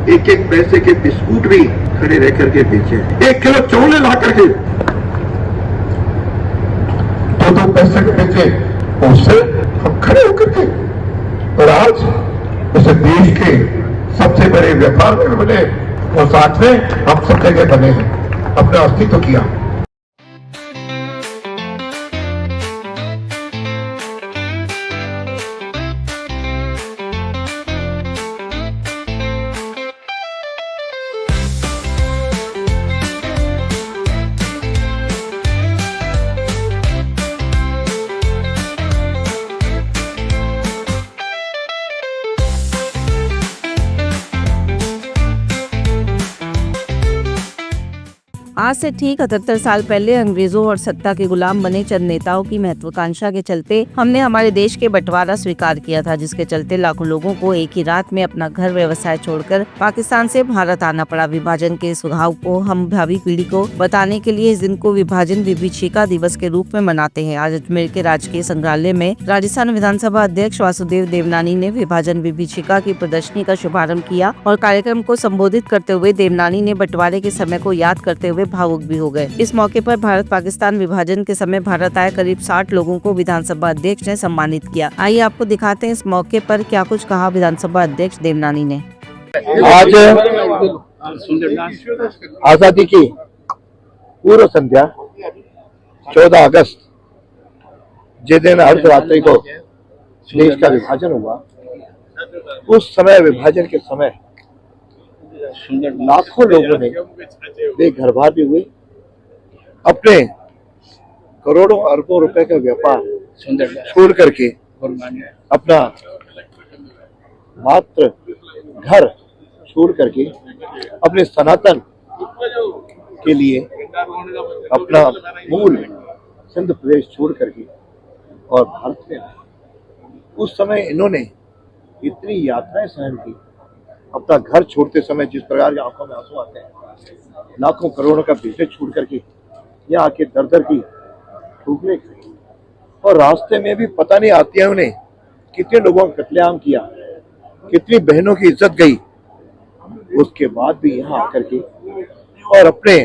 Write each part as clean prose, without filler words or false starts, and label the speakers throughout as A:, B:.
A: एक एक पैसे के बिस्कुट भी खड़े रह करके बेचे, 1 किलो चौले ला करके 2-2 पैसे के बेचे, उससे हम खड़े होकर के, और आज उसे देश के सबसे बड़े व्यापार में बने और साथ में हम सब जगह बने हैं, अपना अस्तित्व किया।
B: आज से ठीक 78 साल पहले अंग्रेजों और सत्ता के गुलाम बने चंद नेताओं की महत्वाकांक्षा के चलते हमने हमारे देश के बंटवारा स्वीकार किया था, जिसके चलते लाखों लोगों को एक ही रात में अपना घर व्यवसाय छोड़कर पाकिस्तान से भारत आना पड़ा। विभाजन के सुझाव को हम भावी पीढ़ी को बताने के लिए इस दिन को विभाजन विभीषिका दिवस के रूप में मनाते हैं। आज अजमेर के राजकीय संग्रहालय में राजस्थान विधानसभा अध्यक्ष वासुदेव देवनानी ने विभाजन विभीषिका की प्रदर्शनी का शुभारंभ किया और कार्यक्रम को संबोधित करते हुए देवनानी ने बंटवारे के समय को याद करते हुए भावुक भी हो गए। इस मौके पर भारत पाकिस्तान विभाजन के समय भारत आए करीब 60 लोगों को विधानसभा अध्यक्ष ने सम्मानित किया। आइए आपको दिखाते हैं इस मौके पर क्या कुछ कहा विधानसभा अध्यक्ष देवनानी ने।
A: आज आजादी की पूर्व संध्या 14 अगस्त जिस दिन अर्धरात्रि को देश का विभाजन हुआ, उस समय विभाजन के समय लाखों लोगों ने बेघर भी हुए, अपने करोड़ों अरबों रुपए का व्यापार छोड़ करके अपना मात्र घर छोड़ करके अपने सनातन के लिए अपना मूल सिंध प्रदेश छोड़ करके और भारत में आए। उस समय इन्होंने इतनी यात्राएं सहन की, अपना घर छोड़ते समय जिस प्रकार के आंखों में आंसू आते हैं, लाखों करोड़ों का बिजनेस छोड़ करके यहाँ आके दर दर की ठोकरें खाई, और रास्ते में भी पता नहीं आती है उन्हें कितने लोगों का कत्लेआम किया, कितनी बहनों की इज्जत गई। उसके बाद भी यहाँ आकर के और अपने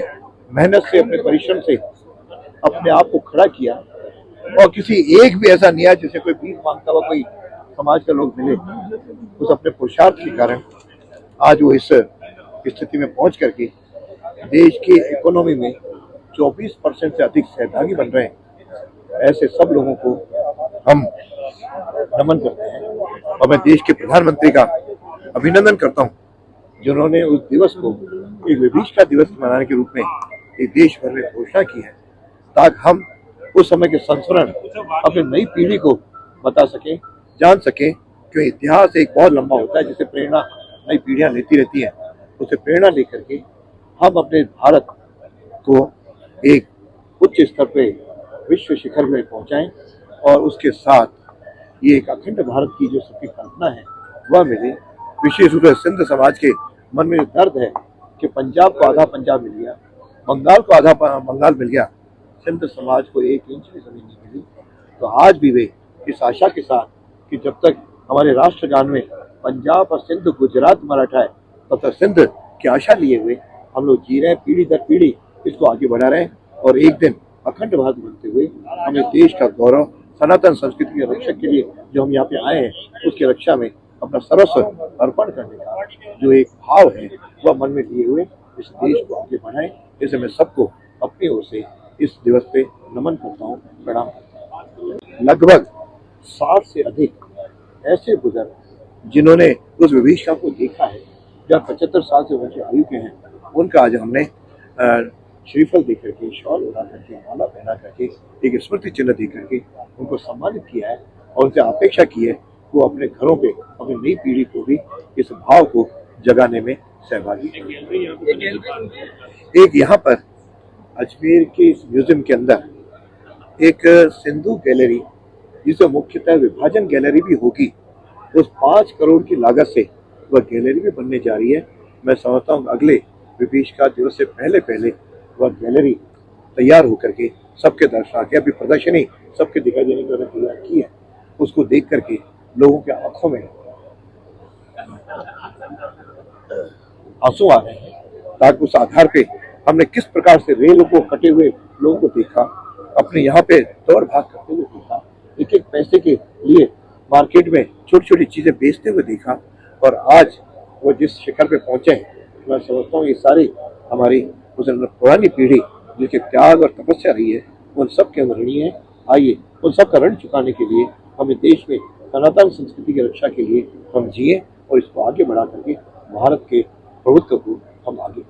A: मेहनत से, अपने परिश्रम से अपने आप को खड़ा किया, और किसी एक भी ऐसा नहीं है जिसे कोई भीख मांगता हुआ कोई समाज का लोग मिले। उस अपने पुरुषार्थ के कारण आज वो इस स्थिति में पहुंच करके देश की इकोनॉमी में 24% से अधिक सहभागी बन रहे हैं। ऐसे सब लोगों को हम नमन करते हैं, और मैं देश के प्रधानमंत्री का अभिनंदन करता हूं, जिन्होंने उस दिवस को एक विभीषिका दिवस मनाने के रूप में एक देश भर में घोषणा की है, ताकि हम उस समय के संस्मरण अपनी नई पीढ़ी को बता सकें, जान सकें। क्यों इतिहास एक बहुत लंबा होता है, जिसे प्रेरणा नई पीढ़ियां लेती रहती हैं। उसे प्रेरणा लेकर के हम अपने भारत को एक उच्च स्तर पे विश्व शिखर में पहुंचाएं, और उसके साथ ये एक अखंड भारत की जो सबकी कल्पना है वह मिले। विशेष रूप से सिंध समाज के मन में दर्द है कि पंजाब को आधा पंजाब मिल गया, बंगाल को आधा बंगाल मिल गया, सिंध समाज को 1 इंच भी जमीन नहीं मिली। तो आज भी वे इस आशा के साथ कि जब तक हमारे राष्ट्रगान में पंजाब और सिंध, गुजरात, मराठा है, तब तक सिंध की आशा लिए हुए हम लोग जी रहे हैं, पीढ़ी दर पीढ़ी इसको आगे बढ़ा रहे हैं, और एक दिन अखंड भारत बनते हुए हमें देश का गौरव, सनातन संस्कृति के रक्षक के लिए जो हम यहाँ पे आए हैं, उसकी रक्षा में अपना सर्वस्व अर्पण करने का जो एक भाव है वह मन में लिए हुए इस देश को आगे बढ़ाएं। इसे मैं सबको अपनी ओर से इस दिवस पे नमन करता हूँ, प्रणाम करता हूँ। लगभग 60 से अधिक ऐसे बुजुर्ग जिन्होंने उस विभीषिका को देखा है, जहाँ 75 साल से ऊंचे आयु के हैं, उनका आज हमने श्रीफल दे करके, शॉल उड़ा करके, माला पहना करके, एक स्मृति चिन्ह दे करके उनको सम्मानित किया है, और उनसे अपेक्षा की है वो अपने घरों पे अपनी नई पीढ़ी को भी इस भाव को जगाने में सहभागी। एक यहाँ पर अजमेर के इस म्यूजियम के अंदर एक सिंधु गैलरी, जिसे मुख्यतः विभाजन गैलरी भी होगी, उस 5 करोड़ की लागत से वह गैलरी भी बनने जा रही है। मैं समझता हूँ अगले विभीषिका दिवस से पहले पहले वह गैलरी तैयार होकर के सबके दर्शनार्थी, अभी प्रदर्शनी सबके दिखाई देने की तैयार की है, उसको देख करके लोगों के आंखों में आंसू आ रहे हैं, ताकि उस आधार पे हमने किस प्रकार से रेलों को, कटे हुए लोगों को देखा, अपने यहाँ पे दौड़ भाग करते हुए देखा, एक एक पैसे के लिए मार्केट में छोटी छोटी चीजें बेचते हुए देखा, और आज वो जिस शिखर पे पहुंचे हैं, मैं समझता हूँ ये सारी हमारी पुरानी पीढ़ी जिसके त्याग और तपस्या रही है, उन सब के ऋणी है। आइए उन सब का ऋण चुकाने के लिए हमें देश में सनातन संस्कृति की रक्षा के लिए हम जिए और इसको आगे बढ़ा करके भारत के प्रभुत्व को हम आगे